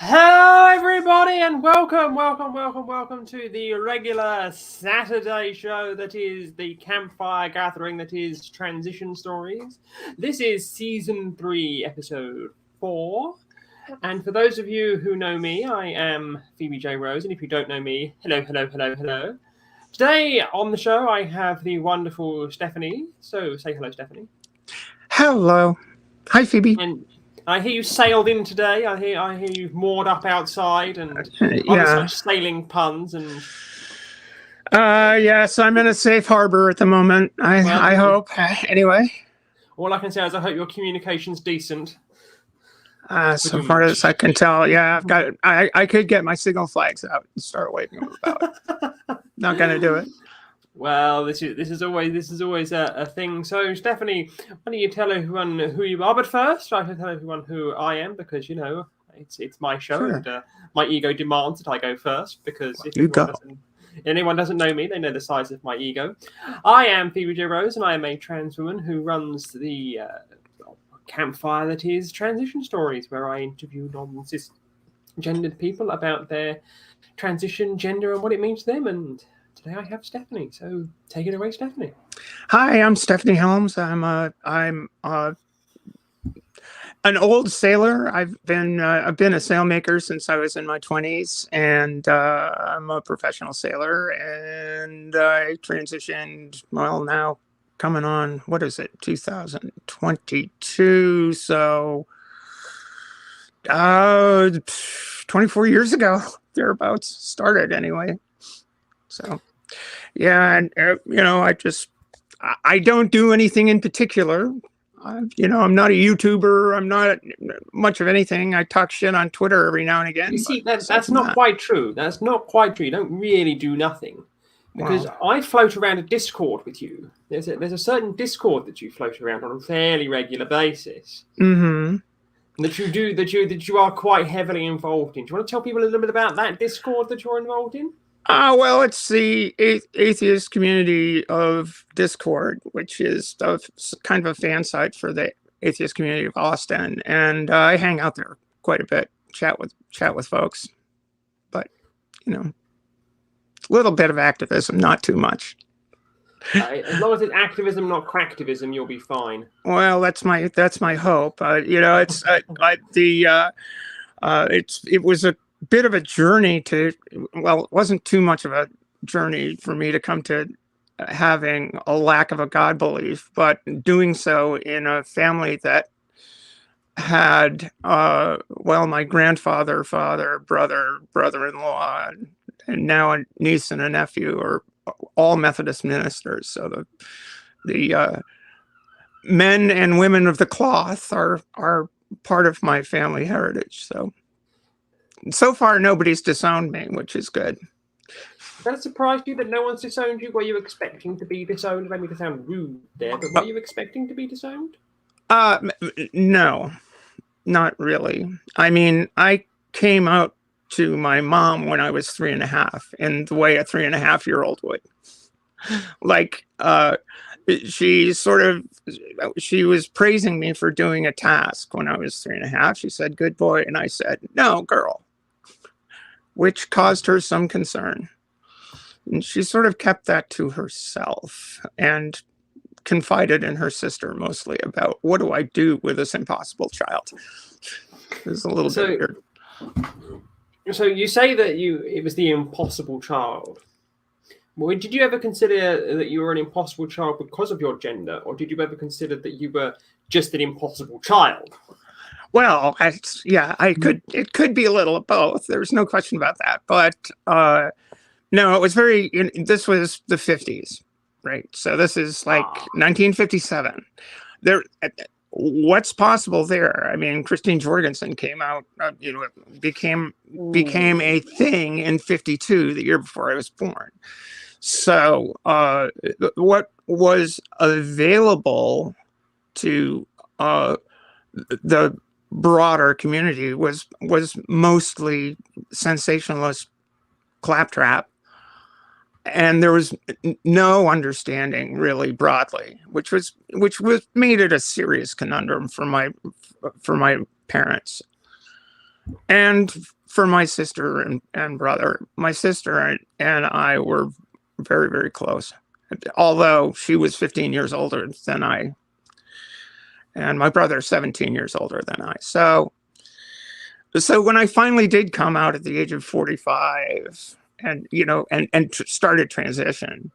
Hello everybody and welcome to the regular Saturday show that is the campfire gathering that is Transition Stories. This is season 3, episode 4. And for those of you who know me, I am Phoebe J. Rose, and if you don't know me, hello. Today on the show I have the wonderful Stephanie. So say hello, Stephanie. Hello. Hi, Phoebe. And I hear you sailed in today. I hear you moored up outside and other such sailing puns and. Yes, I'm in a safe harbor at the moment. I hope. Anyway. All I can say is I hope your communication's decent. So far as I can tell, yeah, I've got. I could get my signal flags out and start waving them about. Not gonna do it. Well, this is always a thing. So, Stephanie, why don't you tell everyone who you are? But first, I should tell everyone who I am because it's my show, sure. And my ego demands that I go first because if anyone doesn't know me, they know the size of my ego. I am Phoebe J. Rose, and I am a trans woman who runs the campfire that is Transition Stories, where I interview non-cisgendered people about their transition, gender, and what it means to them. And today I have Stephanie, so take it away, Stephanie. Hi, I'm Stephanie Helms. I'm an old sailor. I've been a sailmaker since I was in my 20s, and I'm a professional sailor. And I transitioned, well, now coming on, what is it, 2022? So 24 years ago, thereabouts, started anyway. So, yeah, and I don't do anything in particular. I'm not a YouTuber. I'm not much of anything. I talk shit on Twitter every now and again. You see, that's not quite true. That's not quite true. You don't really do nothing. Because I float around a Discord with you. There's a certain Discord that you float around on a fairly regular basis. Mm-hmm. That you are quite heavily involved in. Do you want to tell people a little bit about that Discord that you're involved in? Well, it's the atheist community of Discord, which is kind of a fan site for the atheist community of Austin, and I hang out there quite a bit, chat with folks, but a little bit of activism, not too much. As long as it's activism, not cracktivism, you'll be fine. Well, that's my hope. It was a bit of a journey it wasn't too much of a journey for me to come to having a lack of a God belief, but doing so in a family that had, my grandfather, father, brother-in-law, and now a niece and a nephew are all Methodist ministers. So the men and women of the cloth are part of my family heritage. So far, nobody's disowned me, which is good. Does that surprise you that no one's disowned you? Were you expecting to be disowned? I don't mean to sound rude there, but were you expecting to be disowned? No, not really. I mean, I came out to my mom when I was 3.5, in the way a 3.5-year-old would. She was praising me for doing a task when I was 3.5. She said, "Good boy." And I said, "No, girl," which caused her some concern. And she sort of kept that to herself and confided in her sister mostly about, what do I do with this impossible child? It was a little bit weird. So you say that it was the impossible child. Well, did you ever consider that you were an impossible child because of your gender, or did you ever consider that you were just an impossible child? Well, it could be a little of both. There's no question about that. But no, it was this was the 50s, right? So this is like 1957. What's possible there? I mean, Christine Jorgensen came out, became a thing in 52, the year before I was born. So what was available to the broader community was mostly sensationalist claptrap, and there was no understanding really broadly, which made it a serious conundrum for my parents. And for my sister and brother. My sister and I were very, very close, although she was 15 years older than I, and my brother 17 years older than I. So when I finally did come out at the age of 45 and, started transition,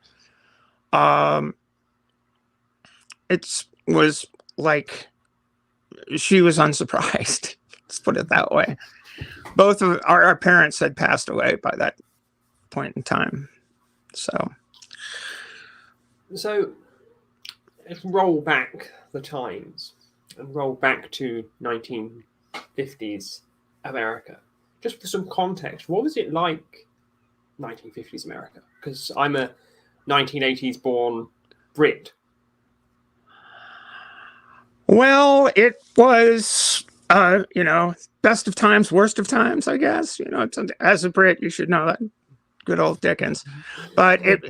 it was like she was unsurprised. Let's put it that way. Both of our parents had passed away by that point in time. So let's roll back the times and roll back to 1950s America. Just for some context, what was it like 1950s America? Because I'm a 1980s born Brit. Well, it was, best of times, worst of times, I guess. As a Brit, you should know that. Good old Dickens. But it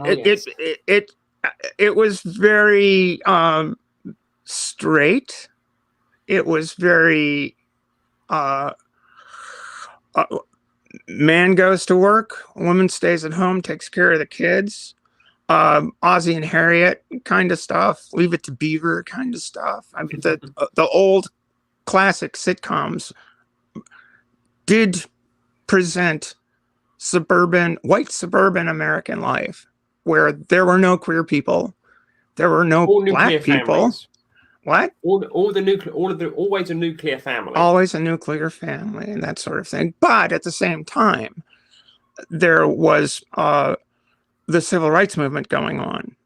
was very straight. It was very man goes to work, woman stays at home, takes care of the kids. Ozzie and Harriet kind of stuff, Leave It to Beaver kind of stuff. I mean, the old classic sitcoms did present white suburban American life, where there were no queer people, there were no black people. Families. What? Always a nuclear family. Always a nuclear family and that sort of thing. But at the same time, there was the civil rights movement going on.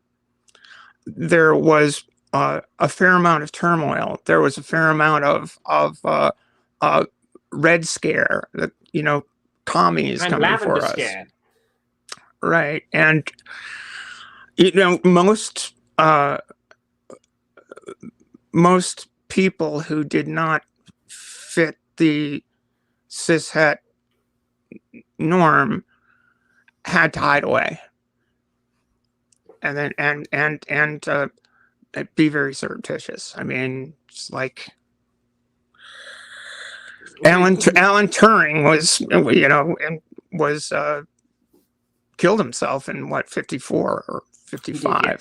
There was a fair amount of turmoil. There was a fair amount of Red Scare, commies and coming for us. Scare. Right. And, most people who did not fit the cishet norm had to hide away. And then and be very surreptitious. I mean, it's like Alan Turing was killed himself in 54 or 55. Yeah.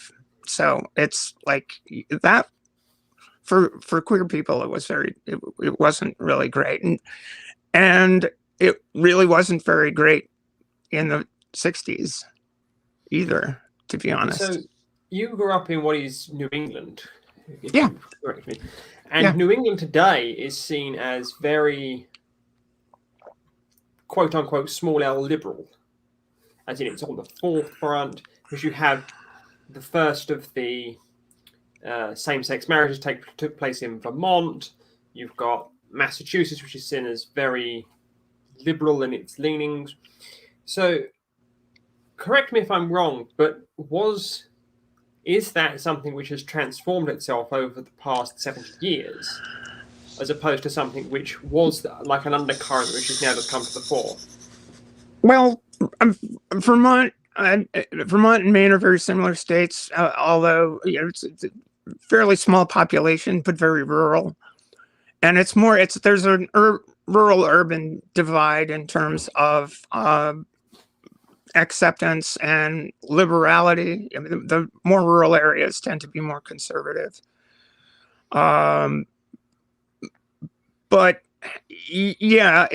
So it's like that for queer people. It wasn't really great, and it really wasn't very great in the 60s either, to be honest. So you grew up in what is New England. Yeah. Correct me. And New England today is seen as very, quote unquote, small L liberal. As in, it's on the forefront, because you have the first of the same-sex marriages took place in Vermont. You've got Massachusetts, which is seen as very liberal in its leanings. So, correct me if I'm wrong, but is that something which has transformed itself over the past 70 years, as opposed to something which was like an undercurrent which has now just come to the fore? Well, Vermont and Maine are very similar states, although it's a fairly small population, but very rural. And there's a rural-urban divide in terms of acceptance and liberality. I mean, the more rural areas tend to be more conservative. But yeah,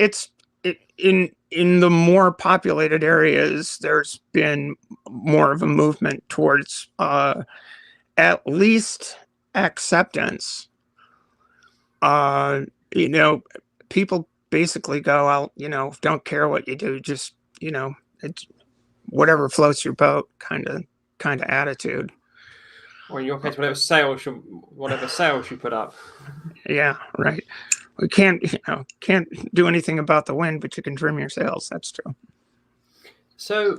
in the more populated areas, there's been more of a movement towards at least acceptance. People basically go out, don't care what you do, just, it's whatever floats your boat kind of attitude. Or in your case, whatever sales you put up. Yeah, right. We can't do anything about the wind, but you can trim your sails. That's true. So,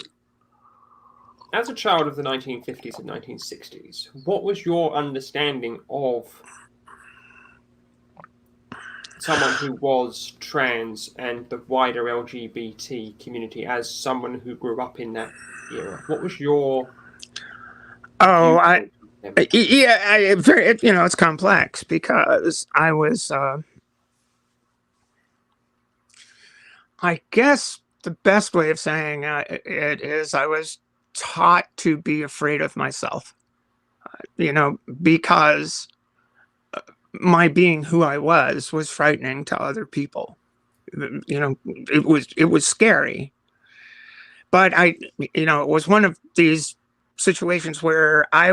as a child of the 1950s and 1960s, what was your understanding of someone who was trans and the wider LGBT community, as someone who grew up in that era? What was your... it's complex because I was I guess the best way of saying it is I was taught to be afraid of myself, because my being who I was frightening to other people. It was scary. But it was one of these situations where I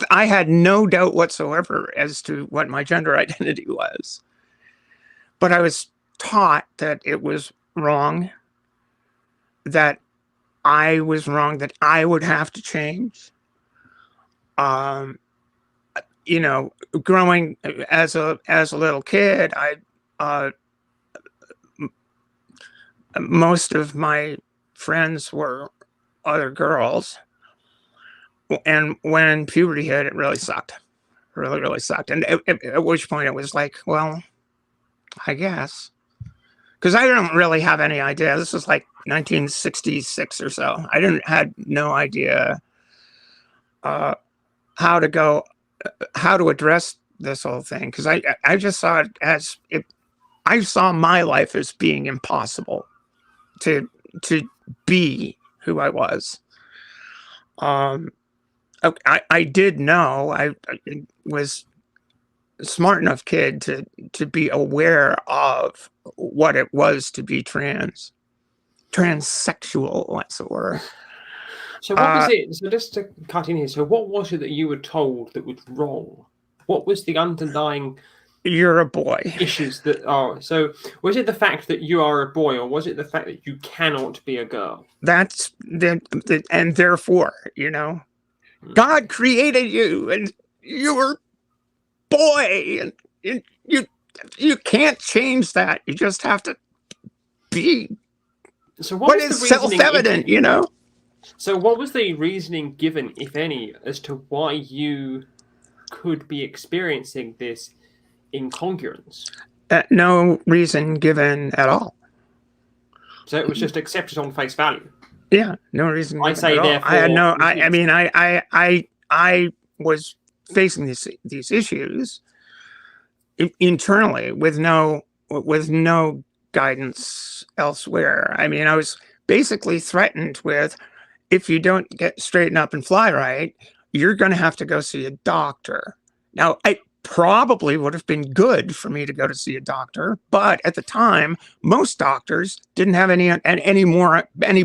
had no doubt whatsoever as to what my gender identity was. But I was taught that it was wrong, that I was wrong, that I would have to change. Growing as a little kid, most of my friends were other girls. And when puberty hit, it really sucked. Really, really sucked. And at which point it was like, well, I guess. Because I don't really have any idea. This was like 1966 or so. I had no idea how to address this whole thing. Because I just saw it I saw my life as being impossible to be who I was. I did know I was a smart enough kid to be aware of what it was to be transsexual. That's the word. So what was it? So just to cut in here. So what was it that you were told that was wrong? What was the underlying? You're a boy. Issues that are so. Was it the fact that you are a boy, or was it the fact that you cannot be a girl? That's and therefore, God created you, and you're boy, and you can't change that. You just have to be. So what is self-evident, So what was the reasoning given, if any, as to why you could be experiencing this incongruence? No reason given at all. So it was just accepted on face value. Yeah, no reason. I say therefore. I had no. I mean, I was facing these issues internally with no guidance elsewhere. I mean, I was basically threatened with, if you don't get straightened up and fly right, you're going to have to go see a doctor. Now, I probably would have been good for me to go to see a doctor, but at the time, most doctors didn't have any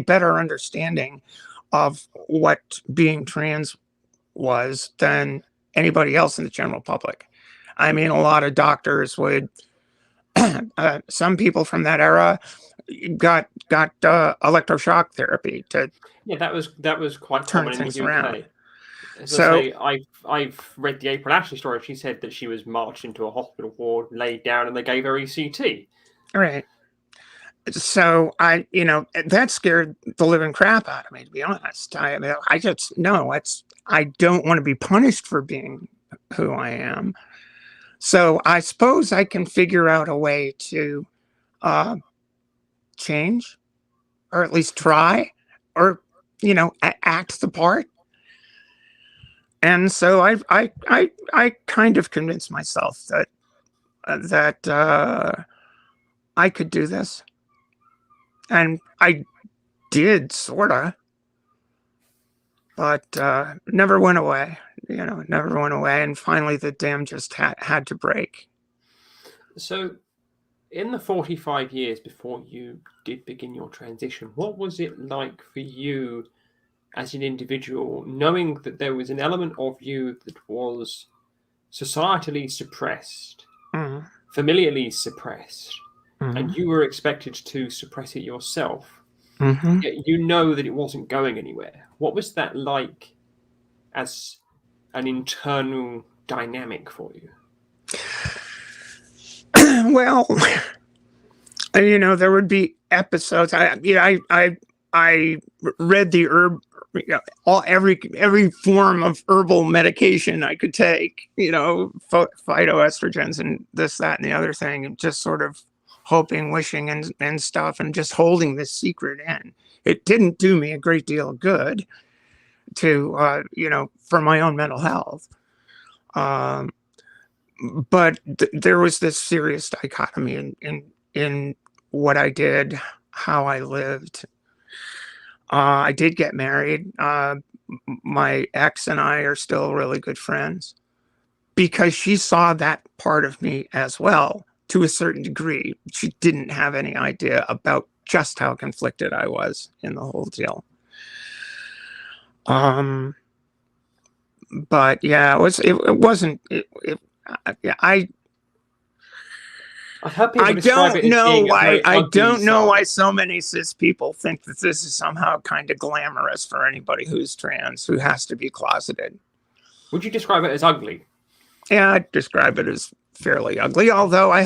better understanding of what being trans was than anybody else in the general public. I mean, a lot of doctors would. Some people from that era got electroshock therapy to. Yeah, that was quite turn common things in the UK. around. So I've read the April Ashley story. She said that she was marched into a hospital ward, laid down, and they gave her ECT. Right. So that scared the living crap out of me, to be honest. I don't want to be punished for being who I am. So I suppose I can figure out a way to change, or at least try, or act the part. And so I kind of convinced myself that I could do this, and I did, sorta, but never went away. Never went away, and finally the dam just had to break. So, in the 45 years before you did begin your transition, what was it like for you as an individual, knowing that there was an element of you that was societally suppressed, familiarly suppressed, and you were expected to suppress it yourself, yet you know that it wasn't going anywhere? What was that like as an internal dynamic for you? Well, there would be episodes. I read the herb, every form of herbal medication I could take, phytoestrogens and this, that, and the other thing, and just sort of hoping, wishing, and stuff, and just holding this secret in. It didn't do me a great deal of good to, for my own mental health. but there was this serious dichotomy in what I did, how I lived. I did get married. My ex and I are still really good friends because she saw that part of me as well to a certain degree. She didn't have any idea about just how conflicted I was in the whole deal. But yeah, it wasn't. I've heard people I describe don't it as know being a why. very I ugly don't know side. why so many cis people think that this is somehow kind of glamorous for anybody who's trans, who has to be closeted. Would you describe it as ugly? Yeah, I'd describe it as fairly ugly. Although I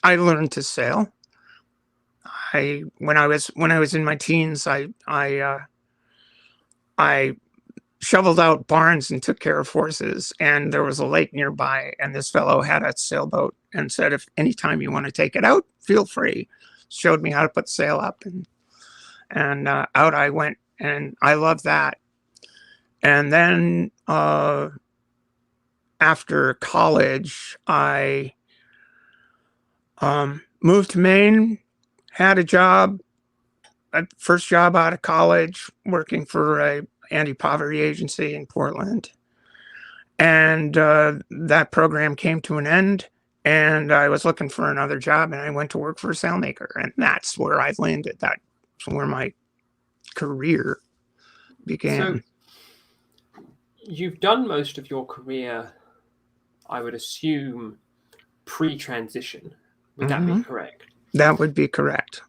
learned to sail. When I was in my teens, I shoveled out barns and took care of horses, and there was a lake nearby, and this fellow had a sailboat and said, if anytime you want to take it out, feel free. Showed me how to put the sail up, and out I went, and I loved that. And then after college, I moved to Maine, had a job, first job out of college, working for a anti-poverty agency in Portland. And that program came to an end, and I was looking for another job, and I went to work for a sailmaker, and that's where I landed. That's where my career began. So you've done most of your career, I would assume, pre-transition. Would that be correct? That would be correct.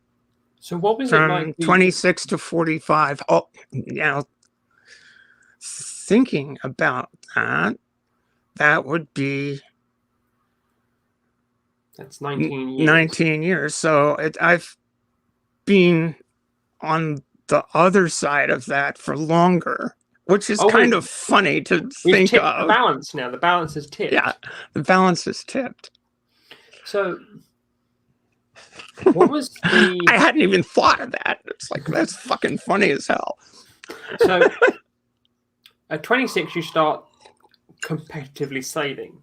So what was From it like? 26 to 45. Oh, thinking about that, that would be... That's 19 years. 19 years. So I've been on the other side of that for longer, which is kind of funny to think of. The balance now. The balance is tipped. Yeah, the balance is tipped. So what was the... I hadn't even thought of that. It's like, that's fucking funny as hell. So at 26, you start competitively sailing.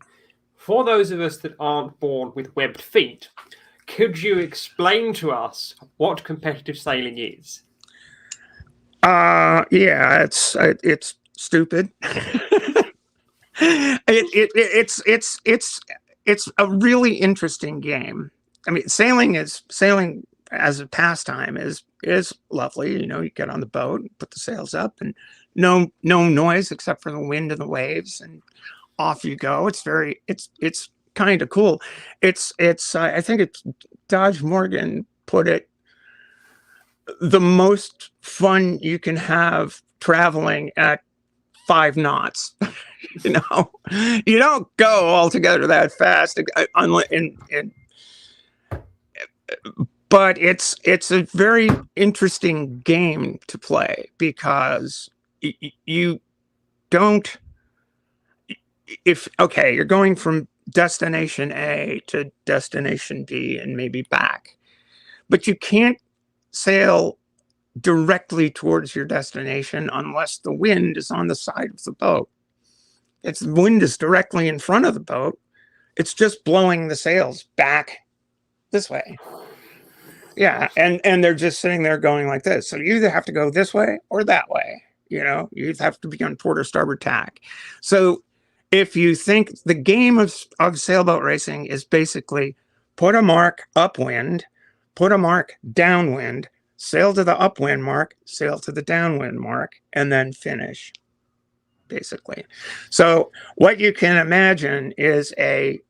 For those of us that aren't born with webbed feet, could you explain to us what competitive sailing is? Yeah, it's stupid. It's a really interesting game. I mean, sailing as a pastime is lovely. You know, you get on the boat, put the sails up, and no noise except for the wind and the waves, and off you go. It's kind of cool. I think it's Dodge Morgan put it, the most fun you can have traveling at 5 knots. You know, you don't go altogether that fast, but it's a very interesting game to play because you don't, you're going from destination A to destination B and maybe back, but you can't sail directly towards your destination unless the wind is on the side of the boat. If the wind is directly in front of the boat, it's just blowing the sails back this way. Yeah, and they're just sitting there going like this. So you either have to go this way or that way. You know, you have to be on port or starboard tack. So if you think the game of sailboat racing is basically put a mark upwind, put a mark downwind, sail to the upwind mark, sail to the downwind mark, and then finish, basically. So what you can imagine is a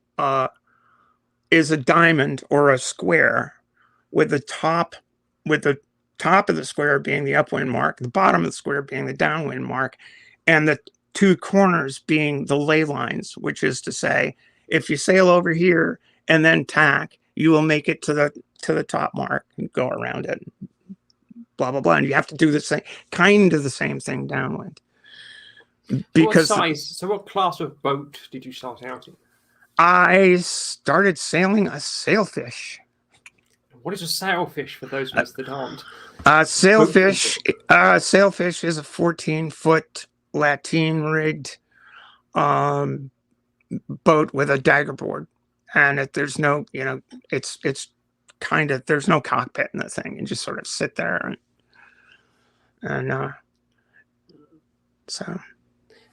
diamond or a square with the top of the square being the upwind mark, the bottom of the square being the downwind mark, and the 2 corners being the ley lines, which is to say, if you sail over here and then tack, you will make it to the top mark and go around it, blah, blah, blah. And you have to do the same thing downwind. Because so what class of boat did you start out in? I started sailing a sailfish. What is a sailfish for those of us that aren't? Sailfish is a 14-foot lateen rigged boat with a dagger board, and there's no, it's kind of, there's no cockpit in the thing. You just sort of sit there and so.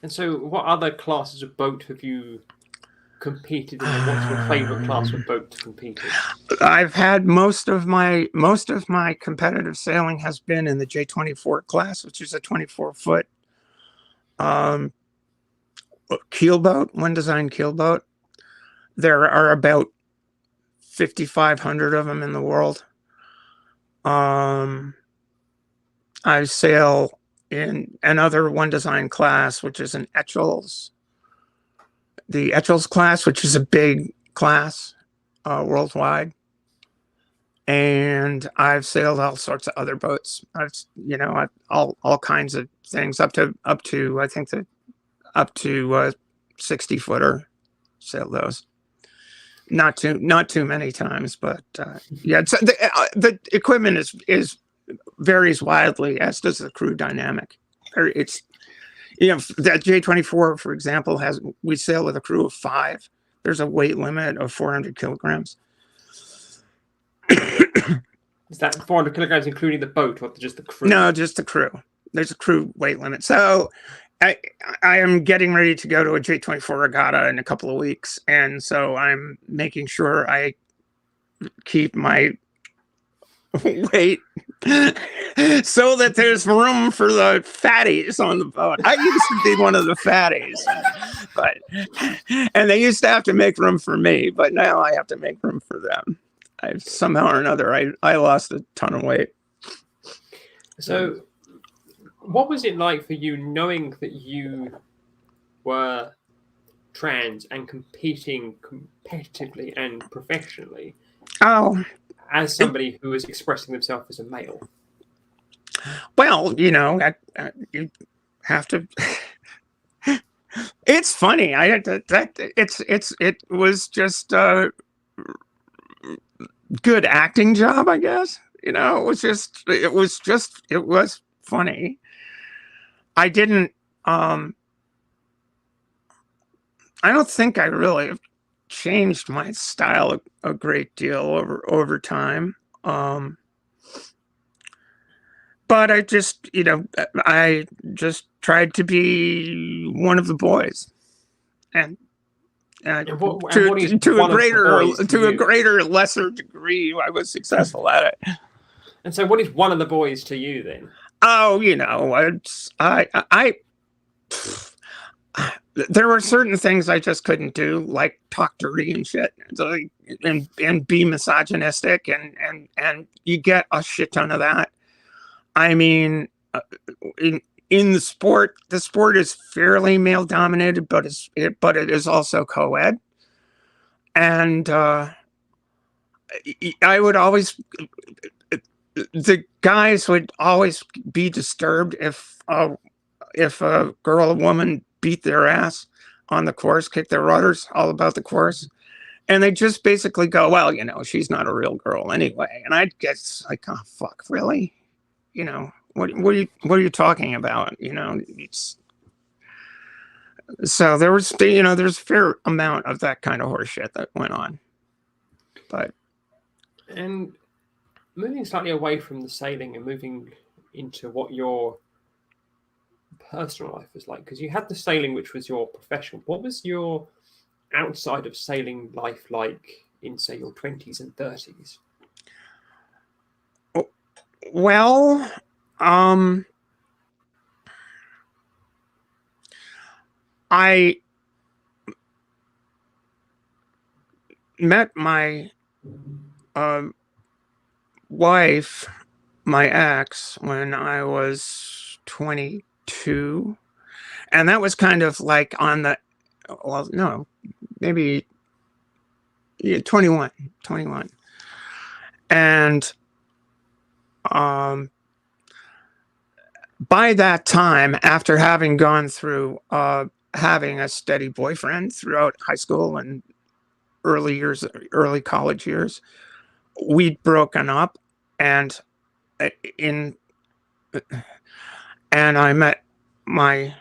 And so, what other classes of boat have you competed in? What's your favorite class of boat to compete in? I've had most of my competitive sailing has been in the J24 class, which is a 24-foot keelboat, one design keelboat. There are about 5,500 of them in the world. I sail in another one design class, which is an Etchells. The Etchells class, which is a big class worldwide. And I've sailed all sorts of other boats. I've all kinds of things up to I think up to 60-footer. Sailed those. Not too many times, but yeah. The equipment is varies wildly, as does the crew dynamic. It's, that J24, for example, we sail with a crew of 5. There's a weight limit of 400 kilograms. Is that 400 kilograms including the boat or just the crew? No, just the crew. There's a crew weight limit. So I am getting ready to go to a J24 regatta in a couple of weeks, and so I'm making sure I keep my weight so that there's room for the fatties on the boat. I used to be one of the fatties, and they used to have to make room for me, but now I have to make room for them. Somehow or another, I lost a ton of weight. So what was it like for you knowing that you were trans and competing competitively and professionally as somebody who was expressing themselves as a male? Well, you have to. It's funny. It was just a good acting job, I guess. It was funny. I didn't. I don't think I really have changed my style a great deal over time. But I just tried to be one of the boys, and to a greater lesser degree, I was successful at it. And so, what is one of the boys to you then? Oh, there were certain things I just couldn't do, like talk dirty and shit, and be misogynistic, and you get a shit ton of that. I mean, in the sport is fairly male dominated, but it is also co-ed, and the guys would always be disturbed if a girl or woman beat their ass on the course, kick their rudders, all about the course. And they just basically go, well, she's not a real girl anyway. And I'd get like, oh, fuck, really? What are you talking about? So there was, there's a fair amount of that kind of horseshit that went on. And moving slightly away from the sailing and moving into what your personal life was like, because you had the sailing, which was your profession. What was your outside of sailing life like in, say, your 20s and 30s? Well, I met my wife, my ex, when I was 22, and that was kind of like on the, well, no, maybe 21, and by that time, after having gone through having a steady boyfriend throughout high school and early college years, we'd broken up, and I met my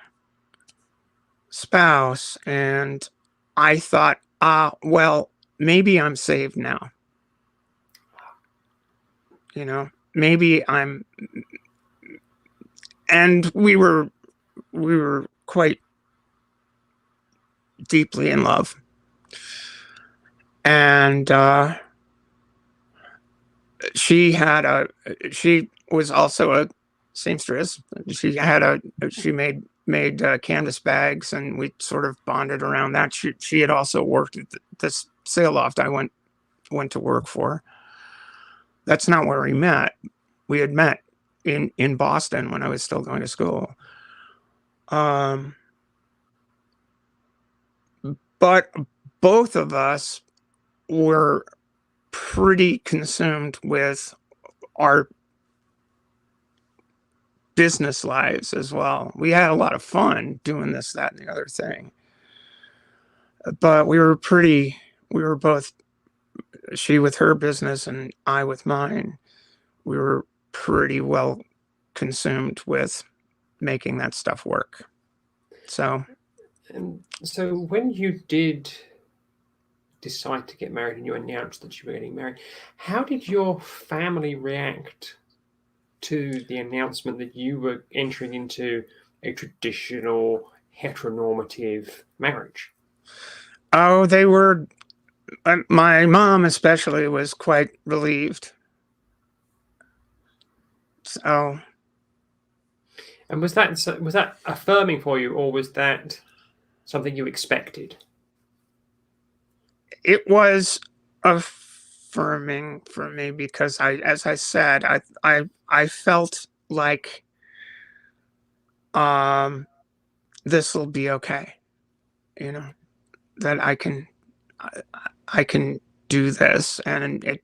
spouse, and I thought, well, maybe I'm saved now. You know, maybe I'm, and we were quite deeply in love. And she was also a seamstress. She made canvas bags, and we sort of bonded around that. She had also worked at this sail loft I went to work for. That's not where we met. We had met in Boston when I was still going to school. But both of us were pretty consumed with our business lives as well. We had a lot of fun doing this, that, and the other thing. But we were both, she with her business and I with mine, we were pretty well consumed with making that stuff work. So when you did decide to get married and you announced that you were getting married, how did your family react to the announcement that you were entering into a traditional heteronormative marriage? Oh, they were, my mom especially was quite relieved. So. And was that affirming for you, or was that something you expected? It was affirming for me because as I said, I felt like this will be okay. You know, that I can do this, and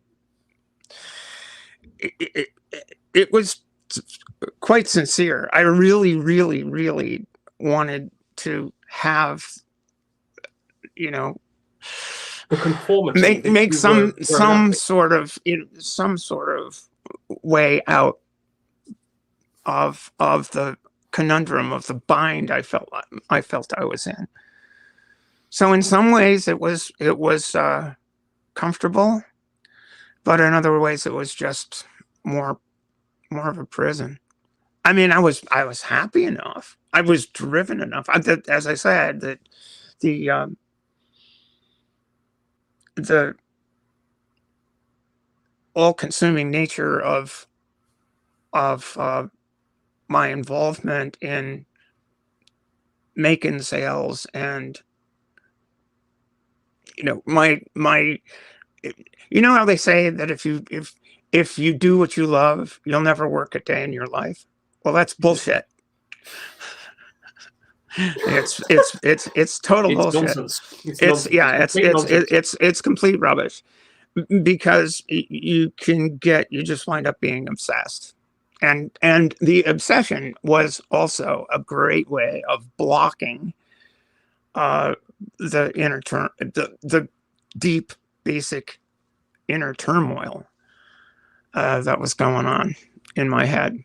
it was quite sincere. I really, really, really wanted to have, you know, the conformity, make some sort of way out of the conundrum of the bind I felt I was in. So in some ways it was comfortable, but in other ways it was just more of a prison. I mean, I was happy enough. I was driven enough. As I said, that the all-consuming nature of my involvement in making sails, and you know, my you know how they say that if you do what you love, you'll never work a day in your life. Well, that's bullshit. It's total bullshit. Nonsense. It's complete rubbish, because you just wind up being obsessed. And the obsession was also a great way of blocking the deep, basic inner turmoil that was going on in my head.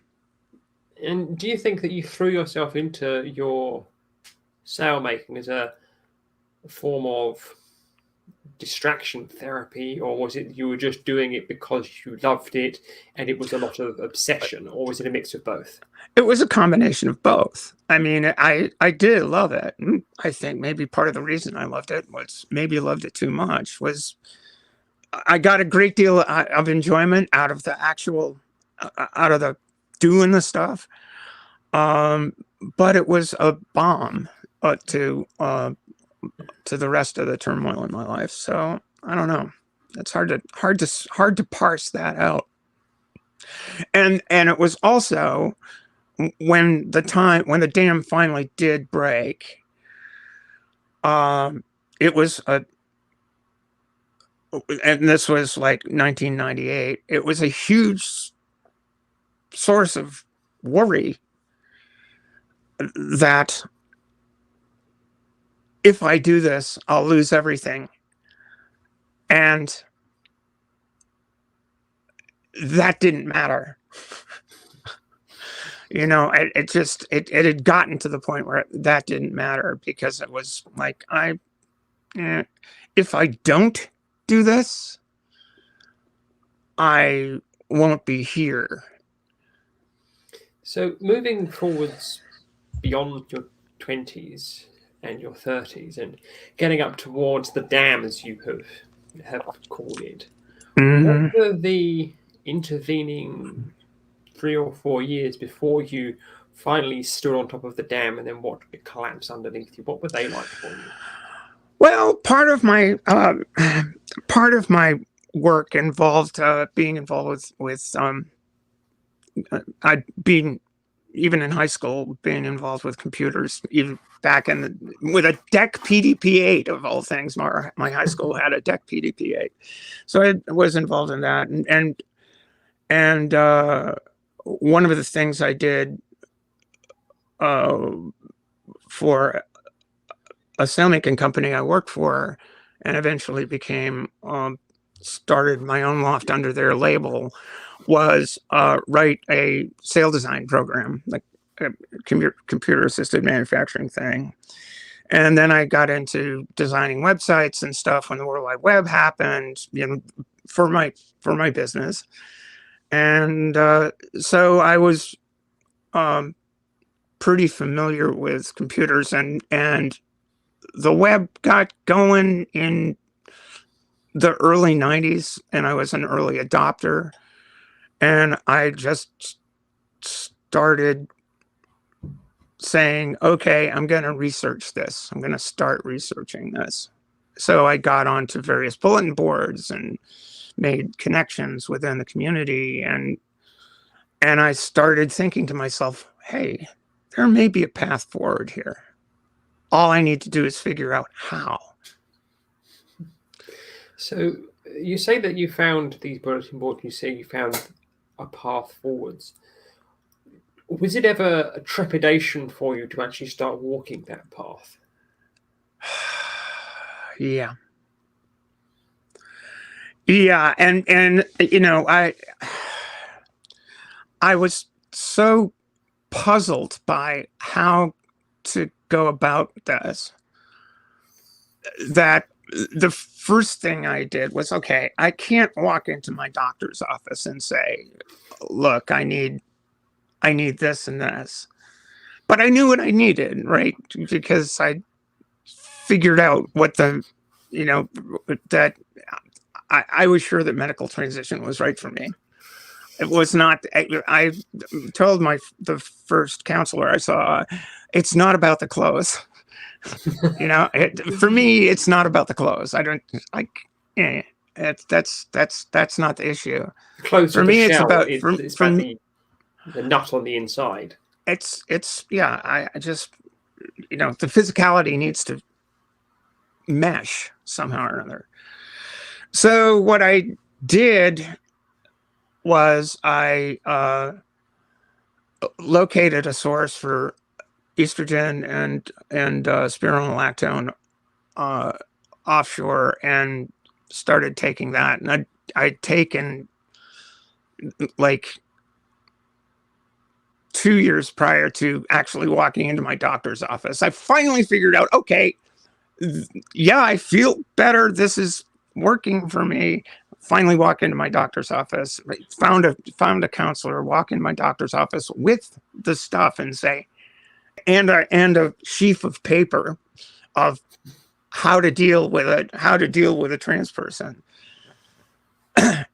And do you think that you threw yourself into your sailmaking as a form of distraction therapy, or was it you were just doing it because you loved it and it was a lot of obsession, or was it a mix of both? It was a combination of both. I mean, I did love it. I think maybe part of the reason I loved it was, maybe loved it too much, was I got a great deal of enjoyment out of the doing the stuff. But it was a bomb to the rest of the turmoil in my life. So I don't know. It's hard to parse that out. And it was also when the dam finally did break. It was and this was like 1998. It was a huge source of worry that if I do this, I'll lose everything. And that didn't matter. it had gotten to the point where that didn't matter, because it was like, if I don't do this, I won't be here. So moving forwards beyond your 20s and your 30s and getting up towards the dam, as you have called it, what were the intervening 3 or 4 years before you finally stood on top of the dam and then watched it collapse underneath you? What were they like for you? Well, part of my work involved being involved with I'd been, even in high school, being involved with computers, even back with a DEC PDP-8 of all things. My high school had a DEC PDP-8, so I was involved in that, and one of the things I did for a sailmaking company I worked for, and eventually started my own loft under their label, was write a sail design program, like a computer assisted manufacturing thing. And then I got into designing websites and stuff when the World Wide Web happened, for my business. And so I was pretty familiar with computers, and the web got going in the early 90s, and I was an early adopter. And I just started saying, okay, I'm going to research this. I'm going to start researching this. So I got onto various bulletin boards and made connections within the community. And I started thinking to myself, hey, there may be a path forward here. All I need to do is figure out how. So you say that you found these bulletin boards, you say you found a path forwards. Was it ever a trepidation for you to actually start walking that path? Yeah. And I was so puzzled by how to go about this that the first thing I did was, okay, I can't walk into my doctor's office and say, look, I need this and this. But I knew what I needed, right? Because I figured out what that I was sure that medical transition was right for me. It was not, I told the first counselor I saw, it's not about the clothes. For me, it's not about the clothes. I don't like, that's not the issue. The clothes for me, it's about the nut on the inside. I just, the physicality needs to mesh somehow or another. So what I did was I located a source for estrogen and spironolactone offshore, and started taking that. And I'd taken, like, 2 years prior to actually walking into my doctor's office, I finally figured out, okay, yeah, I feel better. This is working for me. Finally walk into my doctor's office, found a counselor, walk in my doctor's office with the stuff and say, and a sheaf of paper of how to deal with a trans person.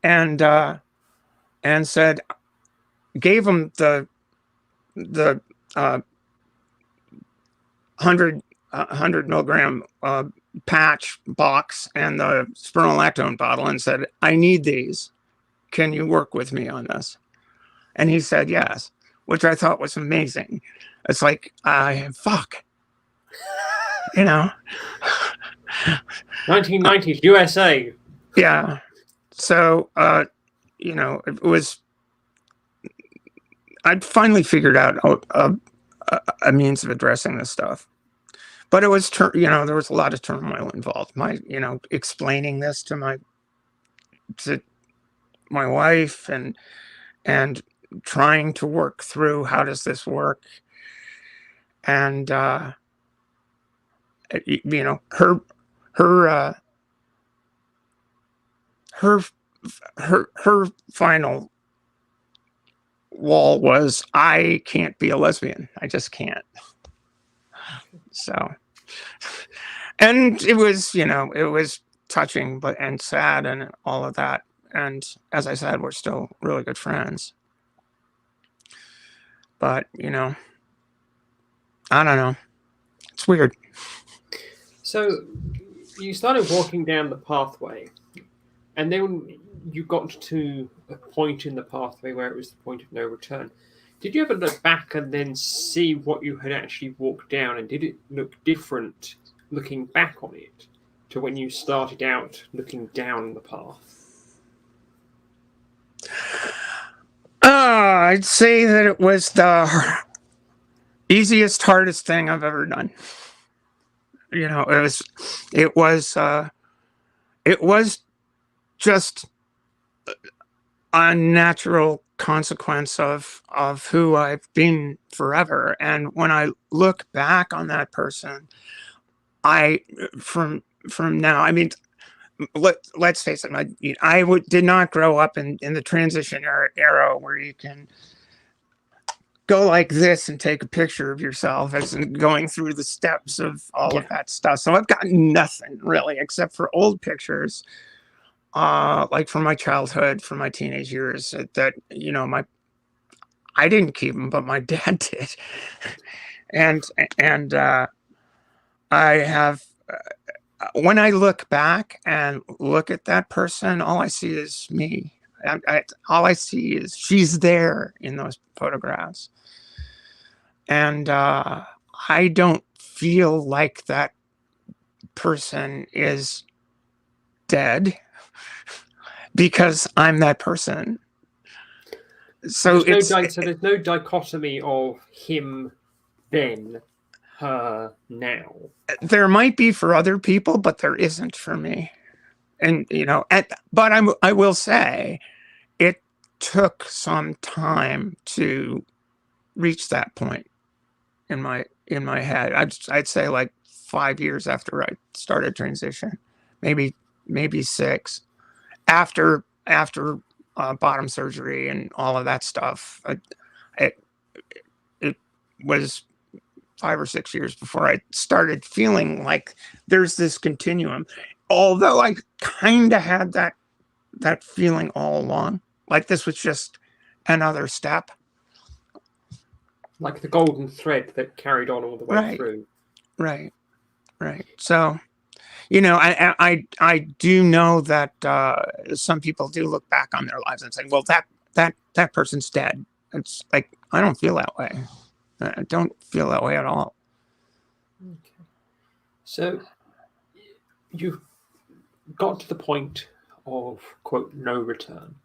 and said, gave them the 100 milligram patch box and the spironolactone bottle, and said, I need these. Can you work with me on this? And he said yes, which I thought was amazing. It's like, fuck, 1990s USA. Yeah. So, it was, I'd finally figured out a means of addressing this stuff. But it was, there was a lot of turmoil involved. Explaining this to my wife, and trying to work through how does this work. And, you know, her final wall was, I can't be a lesbian. I just can't. So, and it was, you know, it was touching, and sad and all of that. And as I said, we're still really good friends. But, you know, I don't know. It's weird. So you started walking down the pathway, and then you got to a point in the pathway where it was the point of no return. Did you ever look back and then see what you had actually walked down, and did it look different looking back on it to when you started out looking down the path? I'd say that it was the easiest, hardest thing I've ever done. You know, it was just a natural consequence of who I've been forever. And when I look back on that person, from now, I mean, let's face it, I did not grow up in the transition era where you can go like this and take a picture of yourself as going through the steps of all of that stuff. So I've got nothing really except for old pictures, like from my childhood, from my teenage years, that, you know, I didn't keep them, but my dad did. and I have, when I look back and look at that person, all I see is me. All I see is she's there in those photographs. And I don't feel like that person is dead because I'm that person. So there's no dichotomy of him then, her now. There might be for other people, but there isn't for me. And, you know, but I will say it took some time to reach that point in my head. I'd say like 5 years after I started transition, maybe 6, after bottom surgery and all of that stuff. It was 5 or 6 years before I started feeling like there's this continuum. Although I kind of had that feeling all along, like this was just another step. Like the golden thread that carried on all the way through. Right. So, you know, I do know that some people do look back on their lives and say, well, that person's dead. It's like, I don't feel that way. I don't feel that way at all. Okay. So you got to the point of, quote, no return.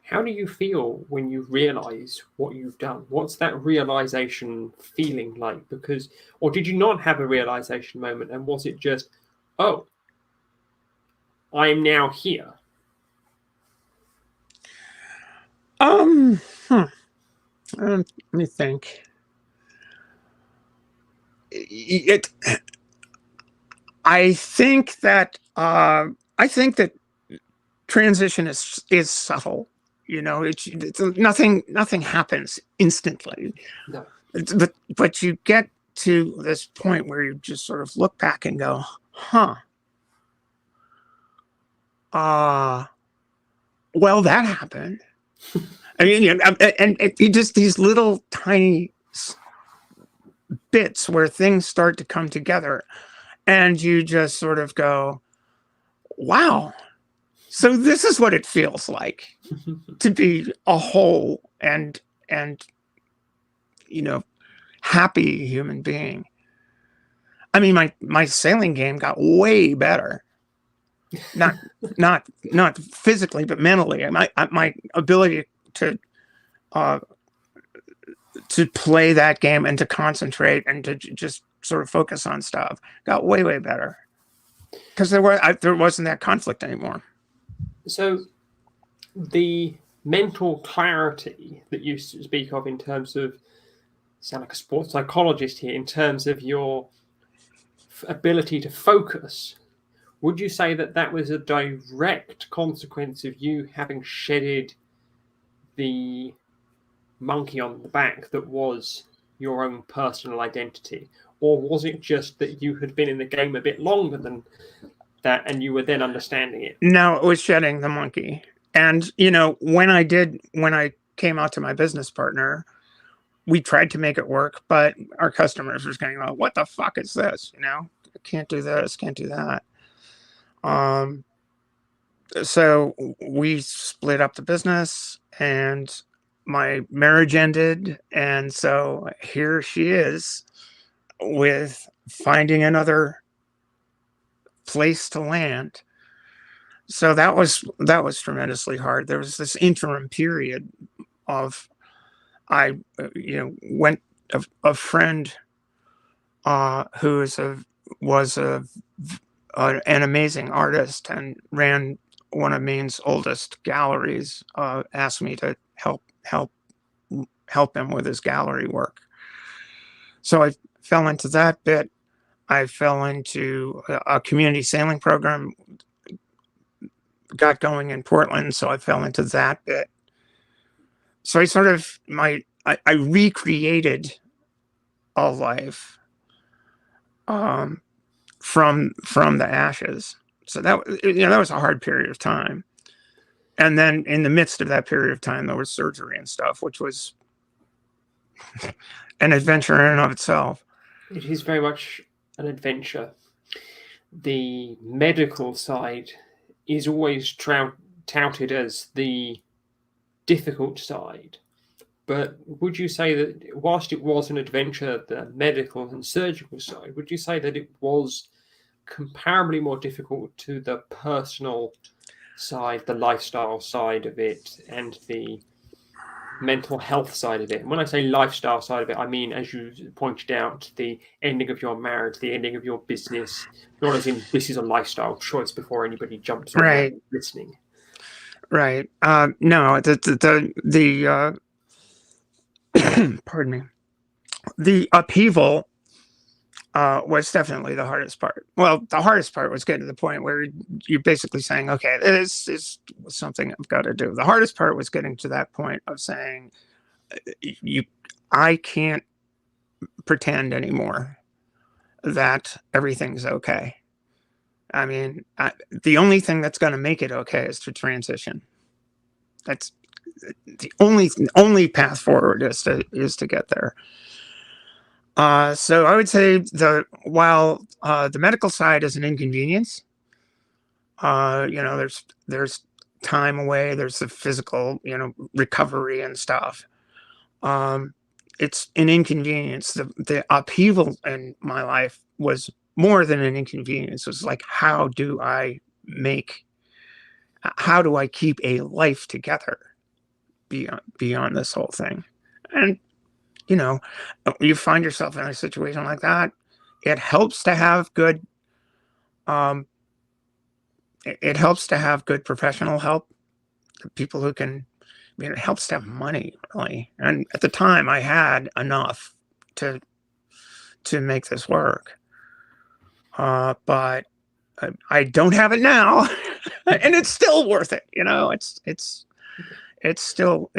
How do you feel when you realize what you've done? What's that realization feeling like? Or did you not have a realization moment? And was it just, oh, I am now here? Let me think. I think that transition is subtle. You know, it's nothing happens instantly. No. But you get to this point where you just sort of look back and go, huh. Well, that happened. I mean, and it just these little tiny bits where things start to come together, and you just sort of go, wow. So this is what it feels like to be a whole and you know, happy human being. I mean, my sailing game got way better. Not physically, but mentally. My ability to play that game and to concentrate and to just sort of focus on stuff got way better because there wasn't that conflict anymore. So the mental clarity that you speak of in terms of, sound like a sports psychologist here, in terms of your ability to focus, would you say that that was a direct consequence of you having shedded the monkey on the back that was your own personal identity? Or was it just that you had been in the game a bit longer than that and you were then understanding it? No, it was shedding the monkey. And, when I came out to my business partner, we tried to make it work, but our customers were going, well, what the fuck is this? Can't do this, can't do that. So we split up the business and my marriage ended. And so here she is with finding another place to land. So that was tremendously hard. There was this interim period of, a friend who was an amazing artist and ran one of Maine's oldest galleries, asked me to help him with his gallery work. So I fell into that bit. I fell into a community sailing program, got going in Portland, so I fell into that bit. So I recreated a life from the ashes. So that was a hard period of time. And then in the midst of that period of time, there was surgery and stuff, which was an adventure in and of itself. It is very much an adventure. The medical side is always touted as the difficult side. But would you say that whilst it was an adventure, the medical and surgical side, would you say that it was comparably more difficult to the personal side, the lifestyle side of it, and the mental health side of it? And when I say lifestyle side of it, I mean, as you pointed out, the ending of your marriage, the ending of your business, not as in this is a lifestyle choice before anybody jumps on right. listening. Right. No, the pardon me. The upheaval was definitely the hardest part. Well, the hardest part was getting to the point where you're basically saying, okay, this is something I've got to do. The hardest part was getting to that point of saying, I can't pretend anymore that everything's okay. I mean, the only thing that's going to make it okay is to transition. That's the only path forward is to get there. So I would say while the medical side is an inconvenience, there's time away, there's the physical, recovery and stuff. It's an inconvenience. The upheaval in my life was more than an inconvenience. It was like, how do I keep a life together beyond this whole thing? And you find yourself in a situation like that, it helps to have good professional help, people who can, it helps to have money, really. And at the time I had enough to make this work. But I don't have it now. And it's still worth it. It's still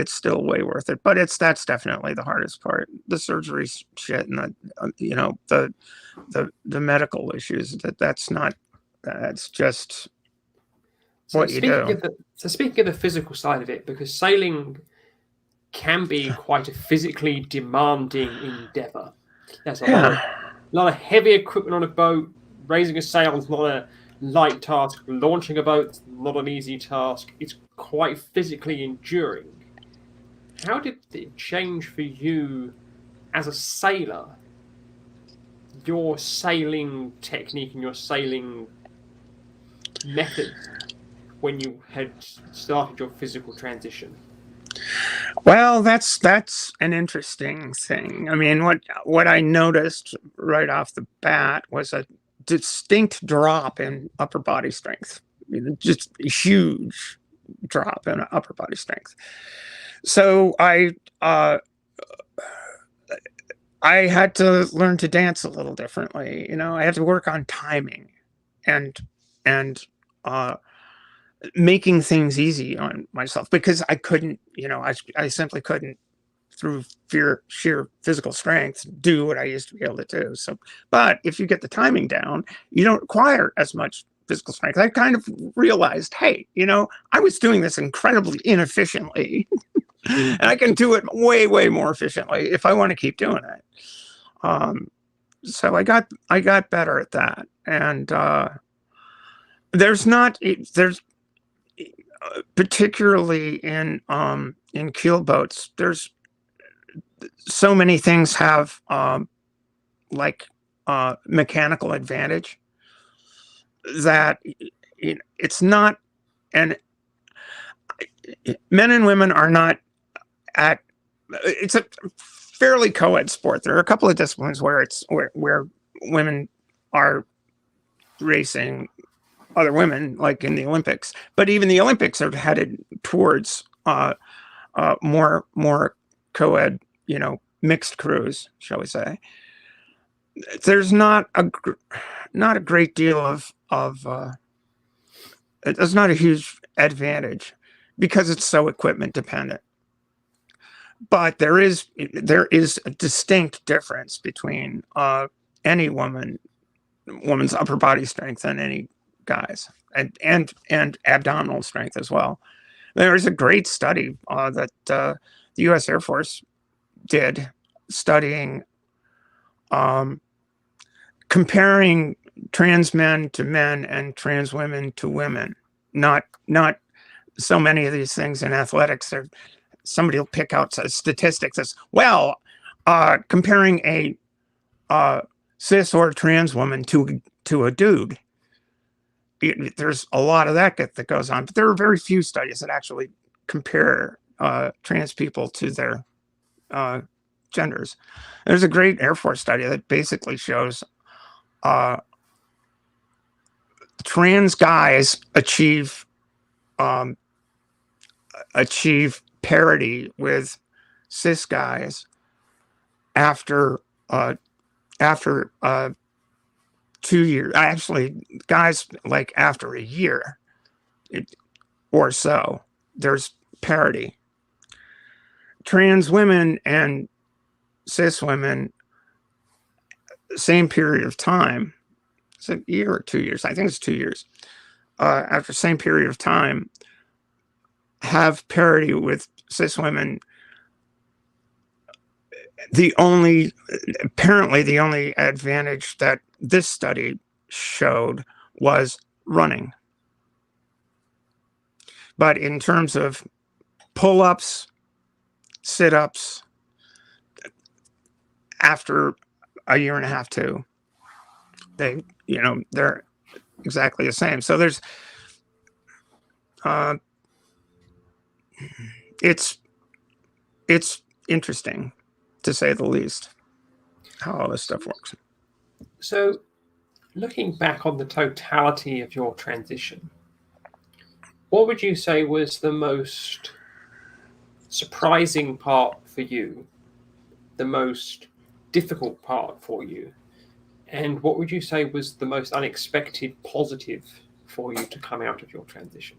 way worth it, but that's definitely the hardest part. The surgery shit and the medical issues, that's just what you do. Speaking of the physical side of it, because sailing can be quite a physically demanding endeavor. There's a lot of heavy equipment on a boat. Raising a sail is not a light task. Launching a boat is not an easy task. It's quite physically enduring. How did it change for you as a sailor, your sailing technique and your sailing method when you had started your physical transition? Well, that's an interesting thing. I mean, what I noticed right off the bat was a distinct drop in upper body strength. I mean, just huge drop in upper body strength. So I had to learn to dance a little differently. I had to work on timing and making things easy on myself, because I couldn't, I simply couldn't, through sheer physical strength, do what I used to be able to do. So, but if you get the timing down, you don't require as much physical strength. I kind of realized, hey, I was doing this incredibly inefficiently, and I can do it way, way more efficiently if I want to keep doing it. So I got better at that, and there's particularly in keelboats, there's so many things have mechanical advantage that it's not, and men and women are not at, it's a fairly co-ed sport. There are a couple of disciplines where where women are racing other women, like in the Olympics, but even the Olympics are headed towards more co-ed, mixed crews, shall we say. There's not a great deal of it's not a huge advantage because it's so equipment dependent. But there is a distinct difference between any woman's upper body strength and any guy's, and abdominal strength as well. There is a great study that the U.S. Air Force did, studying comparing trans men to men and trans women to women. Not so many of these things in athletics. Somebody will pick out statistics as, well, comparing a cis or trans woman to a dude. There's a lot of that goes on, but there are very few studies that actually compare trans people to their genders. There's a great Air Force study that basically shows trans guys achieve parity with cis guys after 2 years. Actually, guys, like after a year or so, there's parity. Trans women and cis women, same period of time, it's a year or 2 years, I think it's 2 years, after the same period of time, have parity with cis women. Apparently the only advantage that this study showed was running. But in terms of pull-ups, sit-ups, after a year and a half, too, they're exactly the same. So there's it's interesting, to say the least, how all this stuff works. So, looking back on the totality of your transition, what would you say was the most surprising part for you, the most difficult part for you, and what would you say was the most unexpected positive for you to come out of your transition?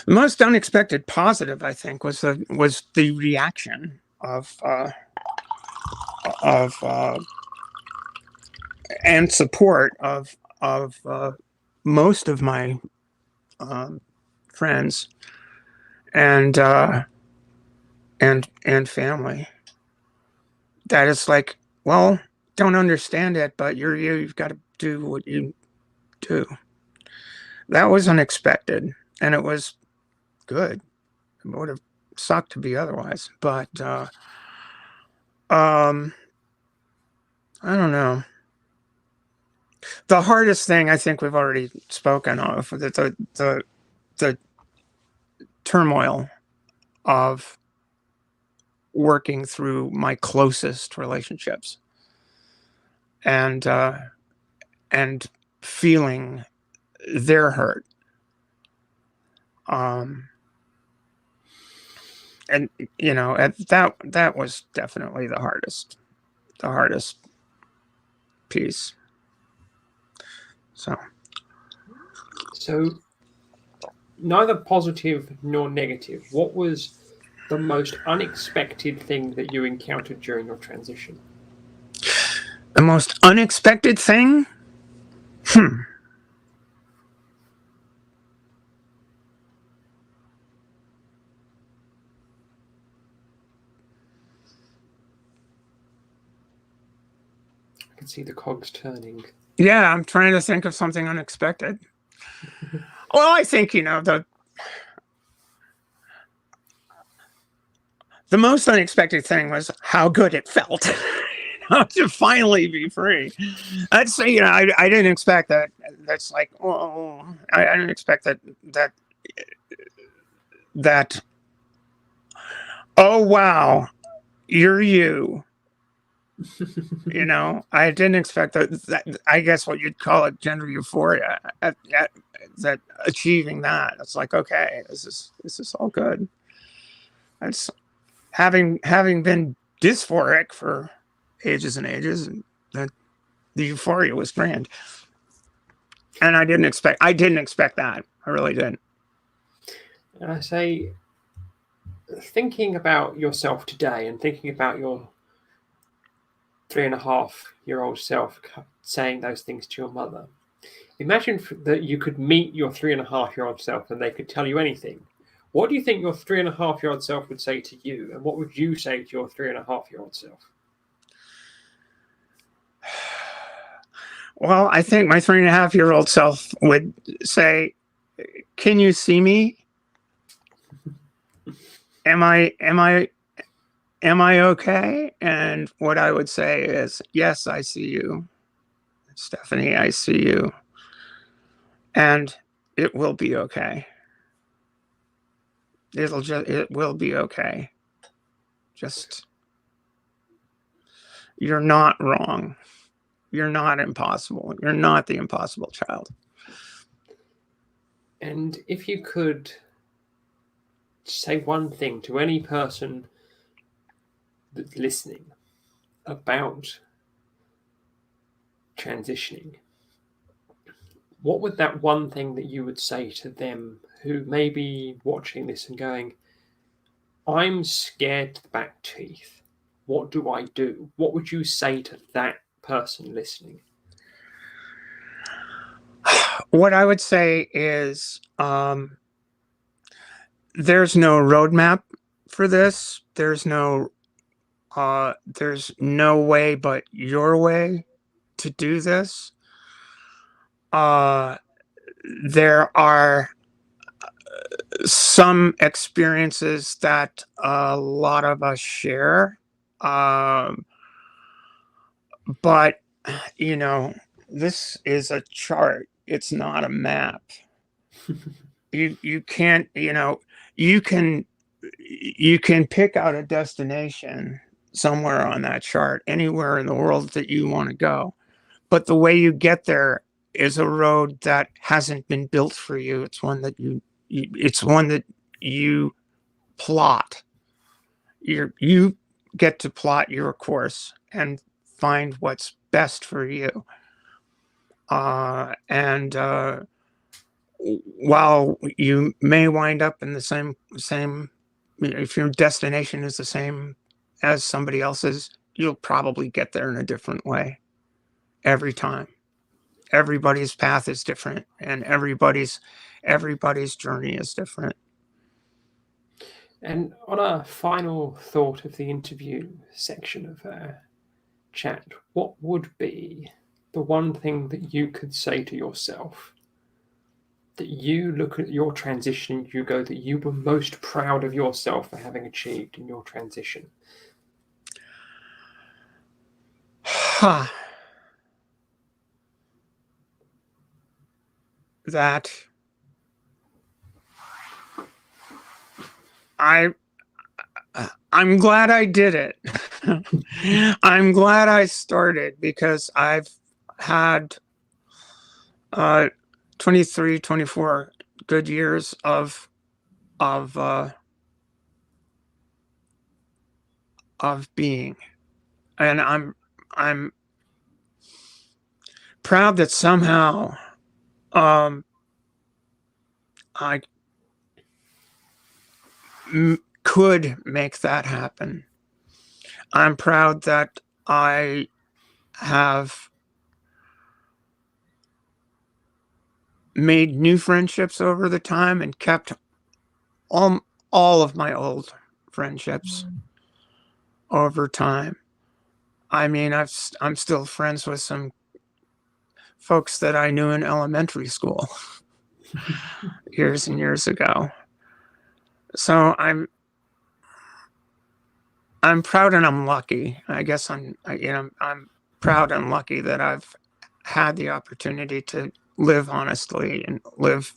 The most unexpected positive, I think, was the reaction of and support of most of my friends and family. That is like, well, don't understand it, but you've got to do what you do. That was unexpected, and it was good. It would have sucked to be otherwise, but I don't know. The hardest thing, I think we've already spoken of, the turmoil of working through my closest relationships and feeling their hurt. And that was definitely the hardest piece. So neither positive nor negative. What was the most unexpected thing that you encountered during your transition? The most unexpected thing? I can see the cogs turning. Yeah, I'm trying to think of something unexpected. Well, I think, the most unexpected thing was how good it felt to finally be free. I'd say, I didn't expect that. That's like, I didn't expect that, oh, wow, you're you. I didn't expect that. I guess what you'd call it gender euphoria. That achieving that, it's like, okay, this is all good. That's having been dysphoric for ages and ages, and the euphoria was grand. And I didn't expect that. I really didn't. And I say, thinking about yourself today and thinking about your 3.5-year-old self saying those things to your mother. Imagine that you could meet your 3.5-year-old self and they could tell you anything. What do you think your 3.5-year-old self would say to you? And what would you say to your 3.5-year-old self? Well, I think my 3.5-year-old self would say, "Can you see me? Am I okay?" And what I would say is, "Yes, I see you, Stephanie. I see you, and it will be okay. It will be okay. Just, you're not wrong. You're not impossible. You're not the impossible child." And if you could say one thing to any person that's listening about transitioning, what would that one thing that you would say to them who may be watching this and going, I'm scared to the back teeth. What do I do? What would you say to that person listening? What I would say is, there's no roadmap for this. There's no way but your way to do this. There are some experiences that a lot of us share, but this is a chart. It's not a map. You can't, you can pick out a destination somewhere on that chart, anywhere in the world that you want to go. But the way you get there is a road that hasn't been built for you. It's one that you plot. You get to plot your course and find what's best for you. And while you may wind up in the same, if your destination is the same as somebody else's, you'll probably get there in a different way every time. Everybody's path is different, and everybody's journey is different. And on a final thought of the interview section of our chat, what would be the one thing that you could say to yourself, that you look at your transition and you go that you were most proud of yourself for having achieved in your transition? That I'm glad I did it. I'm glad I started, because I've had 23, 24 good years of being. And I'm proud that somehow I could make that happen. I'm proud that I have made new friendships over the time and kept all of my old friendships over time. I mean, I'm still friends with some folks that I knew in elementary school years and years ago. So I'm proud and I'm lucky. I guess I'm proud and lucky that I've had the opportunity to live honestly and live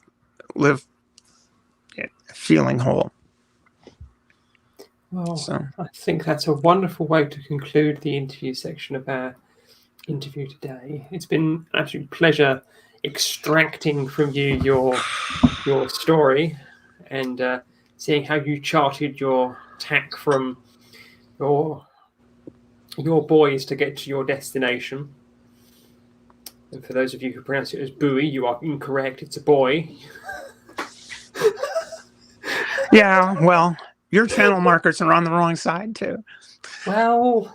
feeling whole. Well, so I think that's a wonderful way to conclude the interview section of our interview today. It's been an absolute pleasure extracting from you your story and seeing how you charted your tack from your boys to get to your destination. And for those of you who pronounce it as buoy, you are incorrect. It's a boy. Yeah, well, your channel markers are on the wrong side too. Well.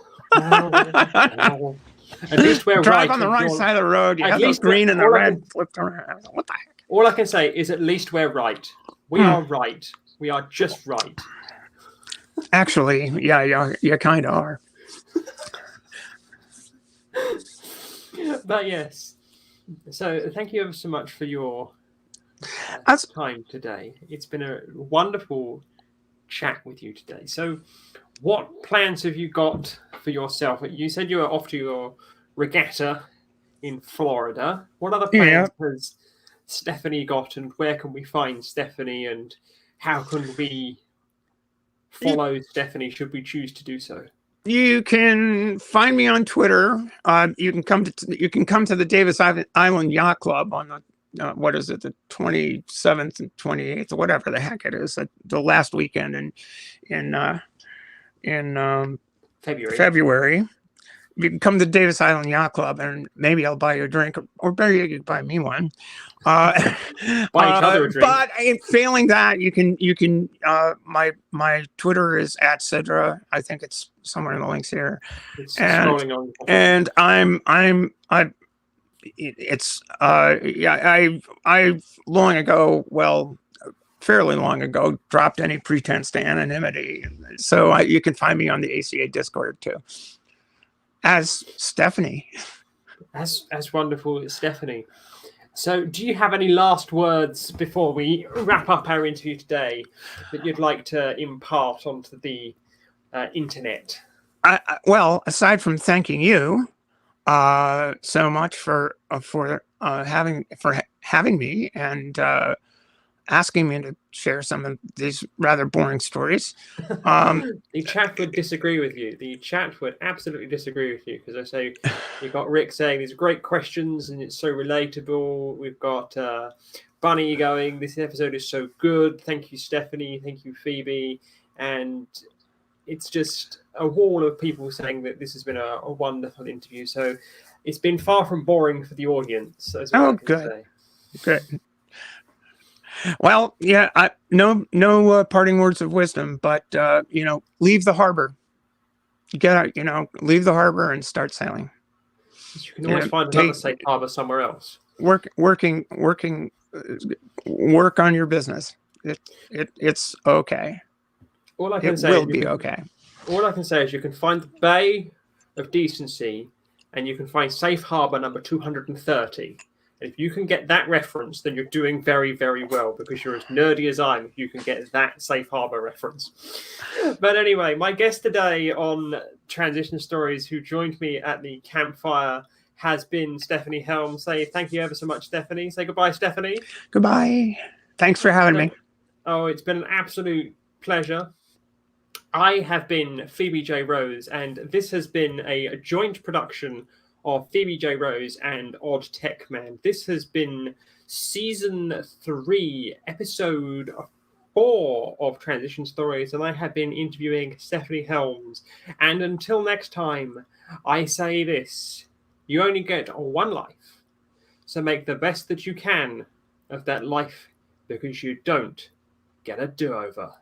At least we're Drive right. on the wrong side of the road. You have the green and the red flipped around. What the heck? All I can say is at least we're right. We are right. We are just right. Actually, yeah, you kind of are. But yes. So thank you ever so much for your time today. It's been a wonderful chat with you today. So what plans have you got for yourself? You said you were off to your regatta in Florida. What other plans has Stephanie got, and where can we find Stephanie, and how can we follow Stephanie should we choose to do so? You can find me on Twitter. You can come to the Davis Island Yacht Club on the what is it, the 27th and 28th, or whatever the heck it is, the last weekend in February. You can come to Davis Island Yacht Club, and maybe I'll buy you a drink, or maybe you can buy me one. Buy each other a drink. But failing that, you can. My Twitter is @Cedra. I think it's somewhere in the links here. It's scrolling on. And I long ago, well, fairly long ago, dropped any pretense to anonymity. So you can find me on the ACA Discord too, as Stephanie. As wonderful as Stephanie. So do you have any last words before we wrap up our interview today that you'd like to impart onto the internet? Well, aside from thanking you so much for having me and asking me to share some of these rather boring stories. The chat would disagree with you. The chat would absolutely disagree with you, because I say you've got Rick saying these great questions and it's so relatable. We've got Bunny going, this episode is so good. Thank you, Stephanie. Thank you, Phoebe. And it's just a wall of people saying that this has been a wonderful interview. So it's been far from boring for the audience. Good. Good. Well, yeah, no parting words of wisdom, but leave the harbor. Get out, leave the harbor and start sailing. You can always find another safe harbor somewhere else. Work on your business. It's okay. All I can say will be okay. All I can say is you can find the Bay of Decency, and you can find safe harbor number 230. And if you can get that reference, then you're doing very, very well, because you're as nerdy as I am if you can get that safe harbor reference. But anyway, my guest today on Transition Stories, who joined me at the campfire, has been Stephanie Helms. Say thank you ever so much, Stephanie. Say goodbye, Stephanie. Goodbye. Thanks for having me. Oh, it's been an absolute pleasure. I have been Phoebe J. Rose, and this has been a joint production of Phoebe J. Rose and Odd Tech Man. This has been Season 3, Episode 4 of Transition Stories, and I have been interviewing Stephanie Helms. And until next time, I say this: you only get one life, so make the best that you can of that life, because you don't get a do-over.